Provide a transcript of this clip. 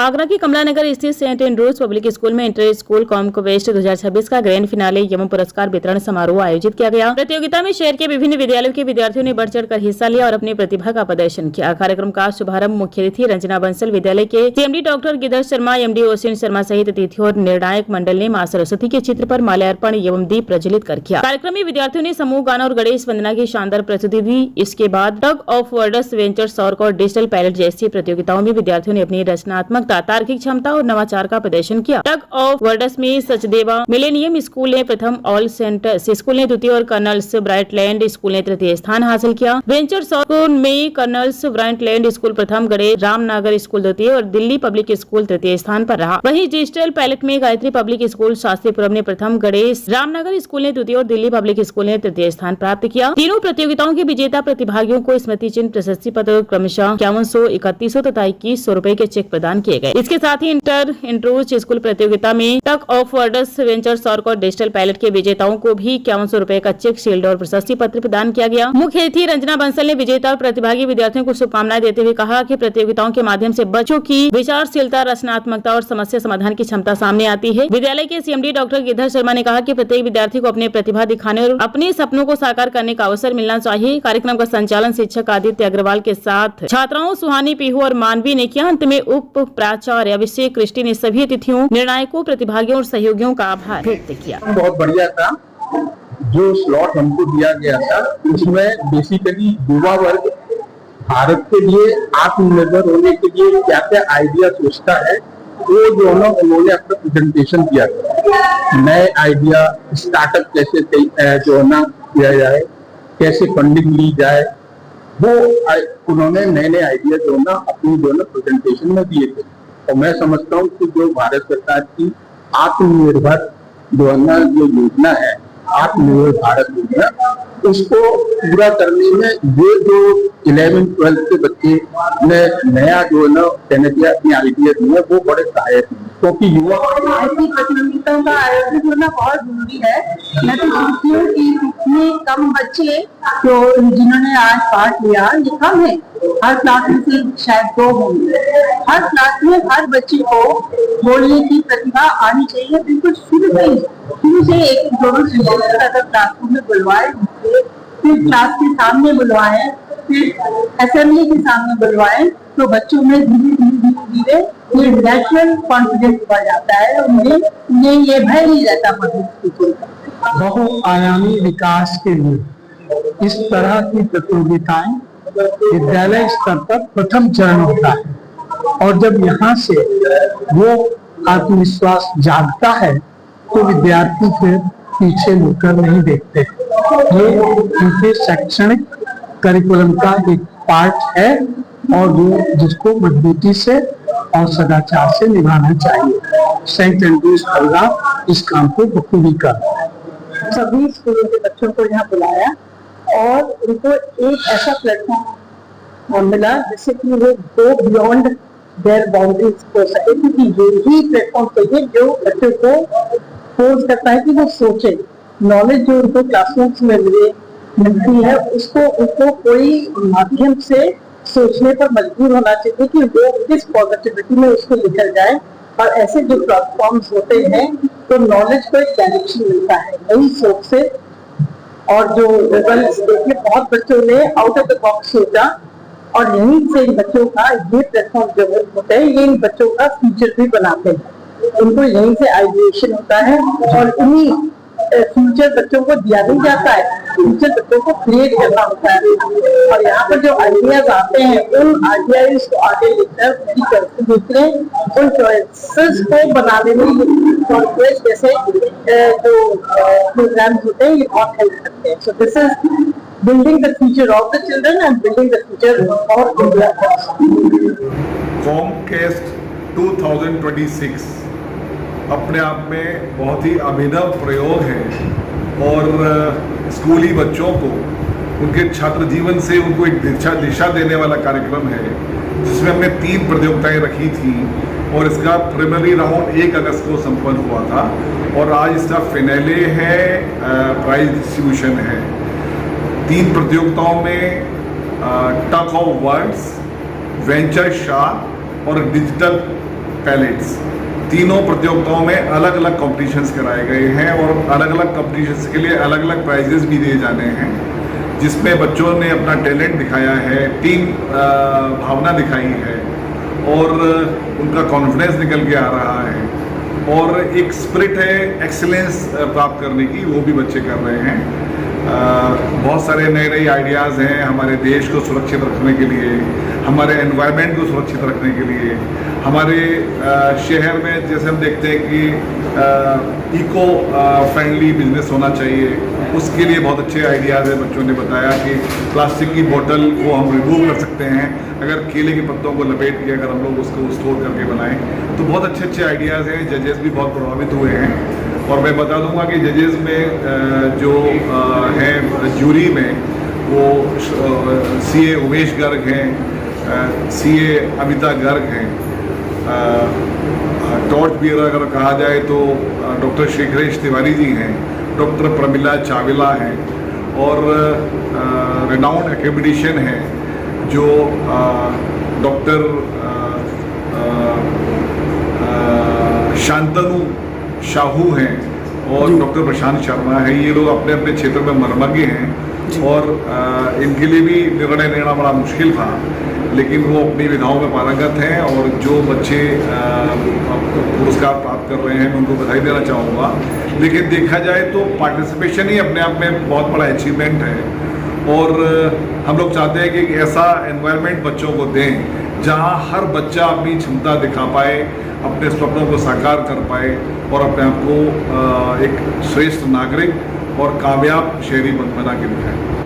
आगरा के कमला नगर स्थित Saint Andrews public school में इंटर स्कूल कॉमक्वेस्ट 2026 का ग्रैंड फिनाले एवं पुरस्कार वितरण समारोह आयोजित किया गया। प्रतियोगिता में शहर के विभिन्न विद्यालयों के विद्यार्थियों ने बढ़ चढ़कर हिस्सा लिया और अपनी प्रतिभा का प्रदर्शन किया। कार्यक्रम का शुभारंभ मुख्य अतिथि रंजना बंसल विद्यालय के CMD doctor Girdhar Sharma, MD Osin Sharma सहित अतिथियों और निर्णायक मंडल ने मां सरस्वती के चित्र पर माल्यार्पण एवं दीप प्रज्वलित कर किया। कार्यक्रम में विद्यार्थियों ने समूह गाना और गणेश वंदना की शानदार प्रस्तुति दी। इसके बाद टग ऑफ वर्ड्स, वेंचर सॉर्क और डिजिटल पैलेट जैसी प्रतियोगिताओं में विद्यार्थियों ने अपनी रचनात्मकता, तार्किक क्षमता और नवाचार का प्रदर्शन किया। टग ऑफ वर्ड्स में सचदेवा मिलेनियम स्कूल ने प्रथम, ऑल सेंटर्स स्कूल ने द्वितीय और कर्नल्स ब्राइटलैंड स्कूल ने तृतीय स्थान हासिल किया। वेंचर सॉर्क में कर्नल्स ब्राइटलैंड स्कूल प्रथम, गणेश रामनगर स्कूल द्वितीय और दिल्ली पब्लिक स्कूल तृतीय स्थान पर रहा। वहीं डिजिटल पैलेट में गायत्री पब्लिक स्कूल शास्त्रीपुरम ने प्रथम, गणेश रामनगर स्कूल ने द्वितीय और दिल्ली पब्लिक स्कूल ने तृतीय स्थान प्राप्त किया। तीनों प्रतियोगिताओं के विजेता प्रतिभागियों को स्मृति चिन्ह, प्रशस्ति पत्र क्रमशः 5100, 3100 तथा 2100 रूपए के चेक प्रदान किए गए। इसके साथ ही इंटर एंट्रूज स्कूल प्रतियोगिता में टग ऑफ वर्ड्स, वेंचर सॉर्क और डिजिटल पैलेट के विजेताओं को भी 5100 रूपए का चेक, शील्ड और प्रशस्ति पत्र प्रदान किया गया। मुख्य अतिथि रंजना बंसल ने विजेता और प्रतिभागी विद्यार्थियों को शुभकामनाएं देते हुए कहा कि प्रतियोगिताओं के माध्यम से बच्चों की विचारशीलता, रचनात्मकता और समस्या समाधान की क्षमता सामने आती है। विद्यालय के सीएमडी डॉक्टर गिरधर शर्मा ने कहा कि प्रत्येक विद्यार्थी को अपने प्रतिभा दिखाने और अपने सपनों को साकार करने का अवसर मिलना चाहिए। कार्यक्रम का संचालन शिक्षक आदित्य अग्रवाल के साथ छात्राओं सुहानी, पीहू और मानवी ने किया। अंत में उप प्राचार्य अभिषेक कृष्टि ने सभी अतिथियों, निर्णायकों, प्रतिभागियों और सहयोगियों का आभार व्यक्त किया। बहुत बढ़िया था जो स्लॉट हमको दिया गया था, उसमें बेसिकली युवा वर्ग भारत के लिए आत्मनिर्भर होने के लिए क्या क्या आइडिया सोचता है, वो जो उन्होंने अपना प्रेजेंटेशन किया था। नए आइडिया, स्टार्टअप कैसे जो है ना किया जाए, कैसे फंडिंग ली जाए, वो उन्होंने नए नए आइडिया जो है ना अपनी जो है ना प्रेजेंटेशन में दिए थे। और मैं समझता हूँ कि जो भारत सरकार की आत्मनिर्भर जो है ना जो योजना है, आत्मनिर्भर भारत योजना, उसको पूरा करने में ये जो 11th-12th के बच्चे ने नया जो है ना कहने दिया अपनी आइडिया दी है, वो बड़े सहायक है। क्योंकि युवा ऐसी प्रतियोगिताओं का आयोजन होना बहुत जरूरी है। मैं तो सोचती हूँ कि इतने कम बच्चे जो जिन्होंने आज पार्ट लिया, ये कम है। हर क्लास में से शायद 2 होंगे। हर क्लास में हर बच्चे को बोलने की प्रतिभा आनी चाहिए। बिल्कुल शुरू से एक दोनों अगर क्लासरूम में बुलवाए, फिर क्लास के सामने बुलवाए, फिर असेंबली के सामने बुलवाए, तो बच्चों में धीरे ये नेचुरल कॉन्फिडेंस बढ़ जाता है। उन्हें ये भय नहीं रहता पब्लिक स्पीकिंग का। बहुआयामी विकास के लिए इस तरह की प्रतियोगिताएं विद्यालय स्तर पर प्रथम चरण होता है, और जब यहाँ से वो आत्मविश्वास जागता है तो विद्यार्थी फिर पीछे मुड़कर नहीं देखते। ये उनके शैक्षणिक करिकुलम का एक पार्ट है और वो जिसको मजबूती से और सदाचार से निभाना चाहिए। सेंट एंड्रूज कलगा इस काम को बखूबी कर रहा है। सभी स्कूलों के बच्चों को यहाँ बुलाया और उनको एक ऐसा प्लेटफॉर्म मिला जिससे कि वो गो बियॉन्ड देयर बाउंड्रीज हो सके, क्योंकि यही प्लेटफॉर्म चाहिए जो बच्चों को फोर्स करता है कि वो सोचे। नॉलेज जो उनको क्लासरूम्स में मिलती है, उसको कोई माध्यम से सोचने पर मजबूर होना चाहिए कि वो किस पॉजिटिविटी में उसको निकल जाए। और ऐसे जो प्लेटफॉर्म्स होते हैं तो नॉलेज को एक डायरेक्शन मिलता है नई सोच से। और जो रिजल्ट्स देखिए, बहुत बच्चों ने आउट ऑफ द बॉक्स सोचा और यहीं से इन बच्चों का ये प्लेटफॉर्म जो होते हैं, ये इन बच्चों का फ्यूचर भी बनाते हैं। उनको यहीं से आइडिएशन होता है और इन्हीं फ्यूचर बच्चों को दिया नहीं जाता है, फ्यूचर बच्चों को क्रिएट करना होता है। और यहाँ पर जो आइडियाज आते हैं, उन आइडियाज को आगे लेकर दूसरे उन चॉइसेस को बनाने में चॉइस जैसे जो प्रोग्राम होते हैं, ये बहुत हेल्प करते हैं। So this is building the future of the children and building the future of India. Comcast 2026 अपने आप में बहुत ही अभिनव प्रयोग है और स्कूली बच्चों को उनके छात्र जीवन से उनको एक दिशा देने वाला कार्यक्रम है, जिसमें हमने 3 प्रतियोगिताएं रखी थी और इसका प्रीलिमिनरी राउंड 1 अगस्त को संपन्न हुआ था और आज इसका फिनाले है, प्राइज डिस्ट्रीब्यूशन है। 3 प्रतियोगिताओं में tug of words, venture shark और डिजिटल पैलेट्स। तीनों प्रतियोगिताओं में अलग अलग कॉम्पिटिशन्स कराए गए हैं और अलग अलग कॉम्पिटिशन्स के लिए अलग अलग प्राइजेस भी दिए जाने हैं, जिसमें बच्चों ने अपना टैलेंट दिखाया है, टीम भावना दिखाई है और उनका कॉन्फिडेंस निकल के आ रहा है और एक स्पिरिट है एक्सीलेंस प्राप्त करने की, वो भी बच्चे कर रहे हैं। बहुत सारे नए नए आइडियाज़ हैं हमारे देश को सुरक्षित रखने के लिए, हमारे एनवायरनमेंट को सुरक्षित रखने के लिए। हमारे शहर में जैसे हम देखते हैं कि इको फ्रेंडली बिजनेस होना चाहिए, उसके लिए बहुत अच्छे आइडियाज़ हैं। बच्चों ने बताया कि प्लास्टिक की बोतल को हम रिमूव कर सकते हैं अगर केले के पत्तों को लपेट के अगर हम लोग उसको स्टोर करके बनाएं, तो बहुत अच्छे अच्छे आइडियाज़ हैं। जजेस भी बहुत प्रभावित हुए हैं और मैं बता दूंगा कि जजेस में जो हैं जूरी में वो सीए उमेश गर्ग हैं, सीए अमिता गर्ग हैं, टॉर्च बियर अगर कहा जाए तो डॉक्टर शेखरेश तिवारी जी हैं, डॉक्टर प्रमिला चावला हैं और रेनाउंड एकेडमिशियन हैं जो डॉक्टर शांतनु शाहू हैं और डॉक्टर प्रशांत शर्मा है। ये लोग अपने अपने क्षेत्र में मर्मज्ञ हैं और इनके लिए भी निर्णय लेना बड़ा मुश्किल था, लेकिन वो अपनी विधाओं में पारंगत हैं और जो बच्चे पुरस्कार प्राप्त कर रहे हैं मैं उनको बधाई देना चाहूँगा। लेकिन देखा जाए तो पार्टिसिपेशन ही अपने आप में बहुत बड़ा अचीवमेंट है और हम लोग चाहते हैं कि ऐसा एनवायरनमेंट बच्चों को दें जहाँ हर बच्चा अपनी क्षमता दिखा पाए, अपने सपनों को साकार कर पाए और अपने आप को एक श्रेष्ठ नागरिक और कामयाब शहरी बना के दिखाए।